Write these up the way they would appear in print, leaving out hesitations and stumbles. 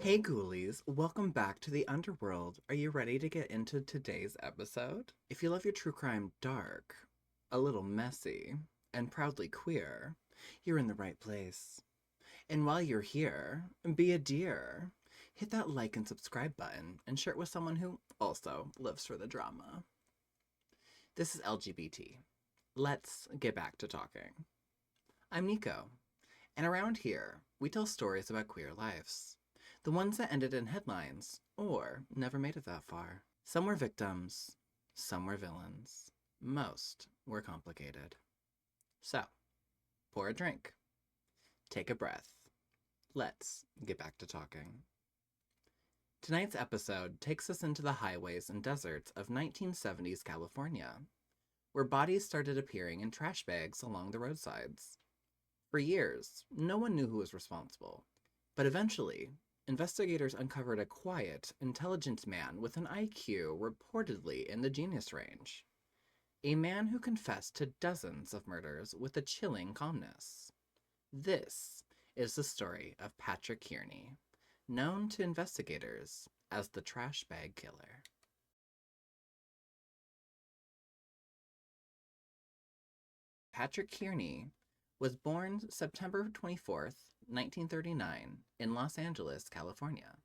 Hey ghoulies, welcome back to the underworld. Are you ready to get into today's episode? If you love your true crime dark, a little messy, and proudly queer, you're in the right place. And while you're here, be a dear. Hit that like and subscribe button and share it with someone who also lives for the drama. This is LGBT. Let's get back to talking. I'm Niko, and around here, we tell stories about queer lives. The ones that ended in headlines, or never made it that far. Some were victims, some were villains, most were complicated. So, pour a drink, take a breath. Let's get back to talking. Tonight's episode takes us into the highways and deserts of 1970s California, where bodies started appearing in trash bags along the roadsides. For years, no one knew who was responsible, but eventually, investigators uncovered a quiet, intelligent man with an IQ reportedly in the genius range. A man who confessed to dozens of murders with a chilling calmness. This is the story of Patrick Kearney, known to investigators as the Trash Bag Killer. Patrick Kearney was born September 24th, 1939, in Los Angeles, California.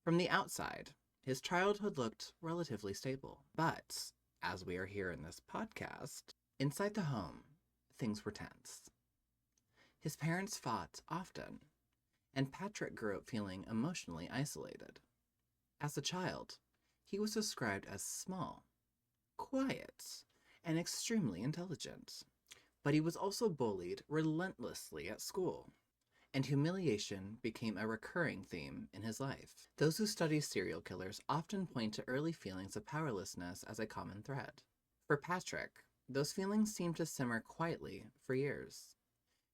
From the outside, his childhood looked relatively stable. But, as we are here in this podcast, inside the home, things were tense. His parents fought often, and Patrick grew up feeling emotionally isolated. As a child, he was described as small, quiet, and extremely intelligent. But he was also bullied relentlessly at school, and humiliation became a recurring theme in his life. Those who study serial killers often point to early feelings of powerlessness as a common thread. For Patrick, those feelings seemed to simmer quietly for years.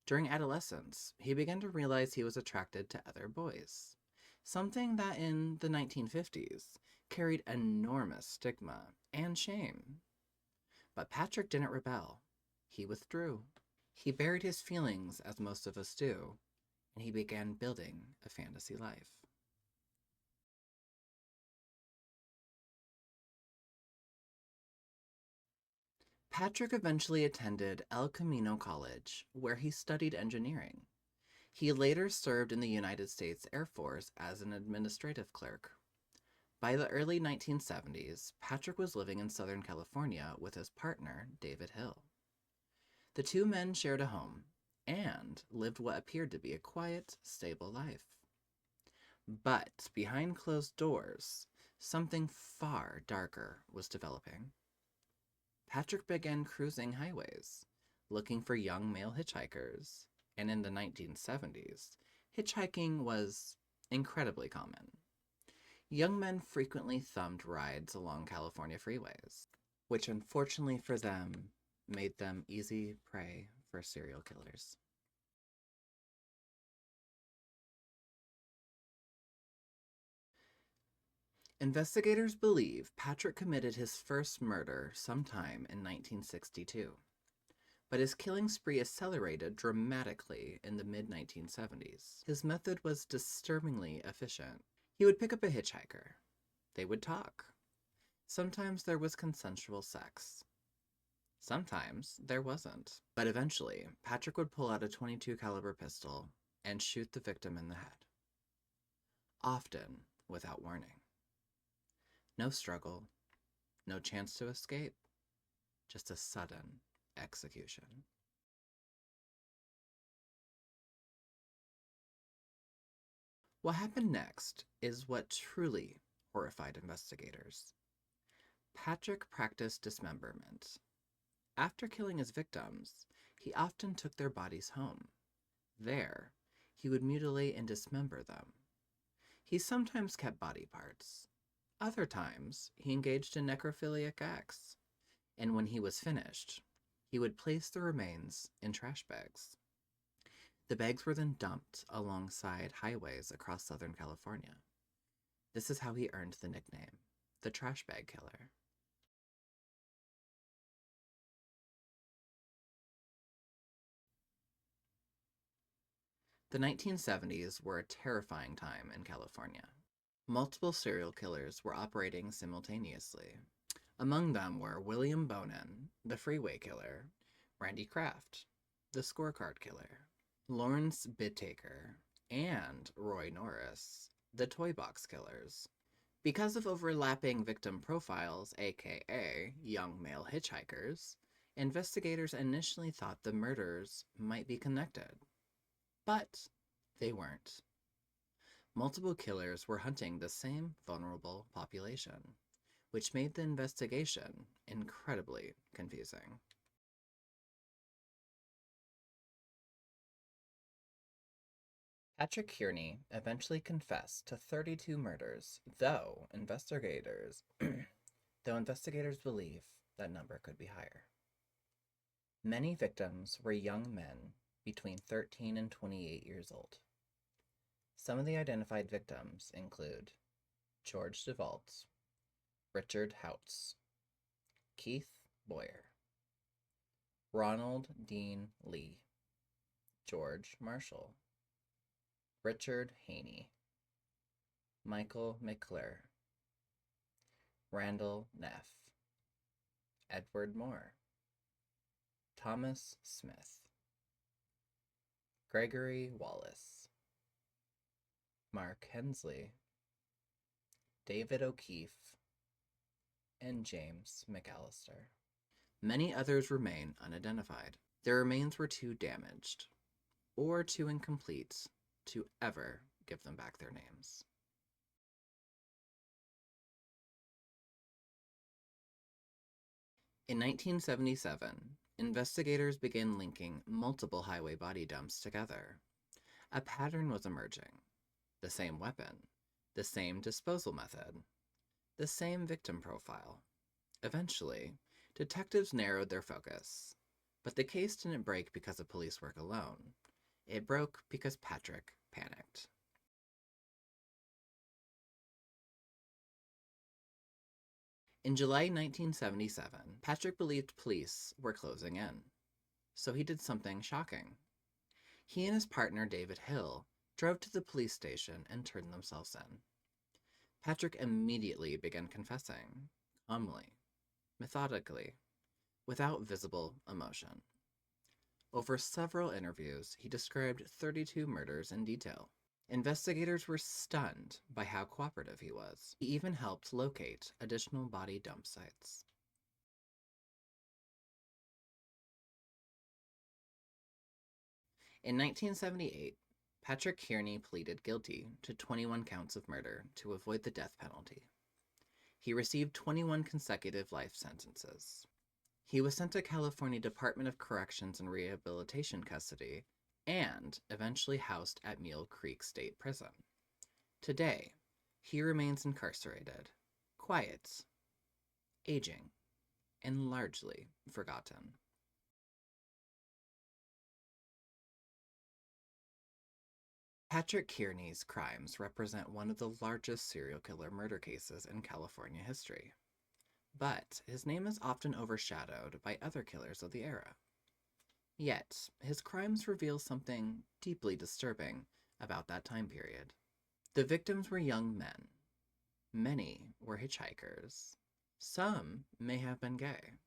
During adolescence, he began to realize he was attracted to other boys, something that in the 1950s carried enormous stigma and shame. But Patrick didn't rebel. He withdrew. He buried his feelings, as most of us do, and he began building a fantasy life. Patrick eventually attended El Camino College, where he studied engineering. He later served in the United States Air Force as an administrative clerk. By the early 1970s, Patrick was living in Southern California with his partner, David Hill. The two men shared a home and lived what appeared to be a quiet, stable life. But behind closed doors, something far darker was developing. Patrick began cruising highways, looking for young male hitchhikers, and in the 1970s, hitchhiking was incredibly common. Young men frequently thumbed rides along California freeways, which unfortunately for them made them easy prey for serial killers. Investigators believe Patrick committed his first murder sometime in 1962, but his killing spree accelerated dramatically in the mid 1970s. His method was disturbingly efficient. He would pick up a hitchhiker. They would talk. Sometimes there was consensual sex. Sometimes there wasn't. But eventually, Patrick would pull out a .22 caliber pistol and shoot the victim in the head. Often without warning. No struggle, no chance to escape, just a sudden execution. What happened next is what truly horrified investigators. Patrick practiced dismemberment. After killing his victims, he often took their bodies home. There, he would mutilate and dismember them. He sometimes kept body parts. Other times, he engaged in necrophiliac acts. And when he was finished, he would place the remains in trash bags. The bags were then dumped alongside highways across Southern California. This is how he earned the nickname, the Trash Bag Killer. The 1970s were a terrifying time in California. Multiple serial killers were operating simultaneously. Among them were William Bonin, the freeway killer, Randy Kraft, the scorecard killer, Lawrence Bittaker, and Roy Norris, the toy box killers. Because of overlapping victim profiles, aka young male hitchhikers, investigators initially thought the murders might be connected. But they weren't. Multiple killers were hunting the same vulnerable population, which made the investigation incredibly confusing. Patrick Kearney eventually confessed to 32 murders, though investigators believe that number could be higher. Many victims were young men between 13 and 28 years old. Some of the identified victims include George DeVault, Richard Houts, Keith Boyer, Ronald Dean Lee, George Marshall, Richard Haney, Michael McClure, Randall Neff, Edward Moore, Thomas Smith, Gregory Wallace, Mark Hensley, David O'Keefe, and James McAllister. Many others remain unidentified. Their remains were too damaged or too incomplete to ever give them back their names. In 1977, investigators began linking multiple highway body dumps together. A pattern was emerging. The same weapon, the same disposal method, the same victim profile. Eventually, detectives narrowed their focus. But the case didn't break because of police work alone. It broke because Patrick panicked. In July 1977, Patrick believed police were closing in. So he did something shocking. He and his partner David Hill drove to the police station and turned themselves in. Patrick immediately began confessing, calmly, methodically, without visible emotion. Over several interviews, he described 32 murders in detail. Investigators were stunned by how cooperative he was. He even helped locate additional body dump sites. In 1978, Patrick Kearney pleaded guilty to 21 counts of murder to avoid the death penalty. He received 21 consecutive life sentences. He was sent to California Department of Corrections and Rehabilitation custody and eventually housed at Mule Creek State Prison. Today, he remains incarcerated, quiet, aging, and largely forgotten. Patrick Kearney's crimes represent one of the largest serial killer murder cases in California history. But his name is often overshadowed by other killers of the era. Yet, his crimes reveal something deeply disturbing about that time period. The victims were young men. Many were hitchhikers. Some may have been gay.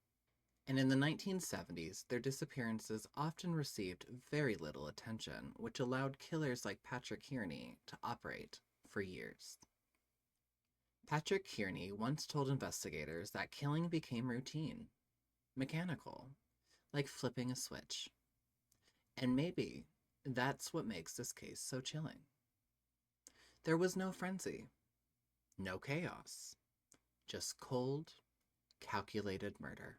And in the 1970s, their disappearances often received very little attention, which allowed killers like Patrick Kearney to operate for years. Patrick Kearney once told investigators that killing became routine, mechanical, like flipping a switch. And maybe that's what makes this case so chilling. There was no frenzy, no chaos, just cold, calculated murder,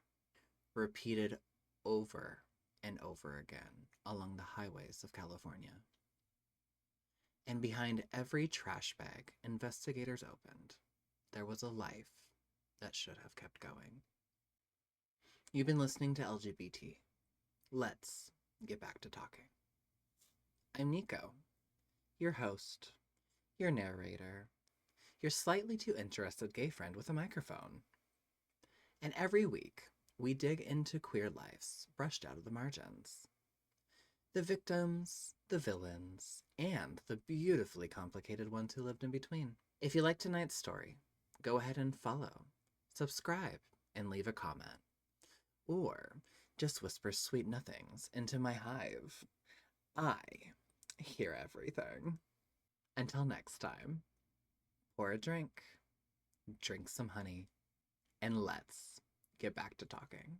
repeated over and over again along the highways of California. And behind every trash bag investigators opened, there was a life that should have kept going. You've been listening to LGBT. Let's get back to talking. I'm Niko, your host, your narrator, your slightly too interested gay friend with a microphone. And every week, we dig into queer lives brushed out of the margins. The victims, the villains, and the beautifully complicated ones who lived in between. If you like tonight's story, go ahead and follow, subscribe, and leave a comment. Or just whisper sweet nothings into my hive. I hear everything. Until next time, pour a drink, drink some honey, and let's get back to talking.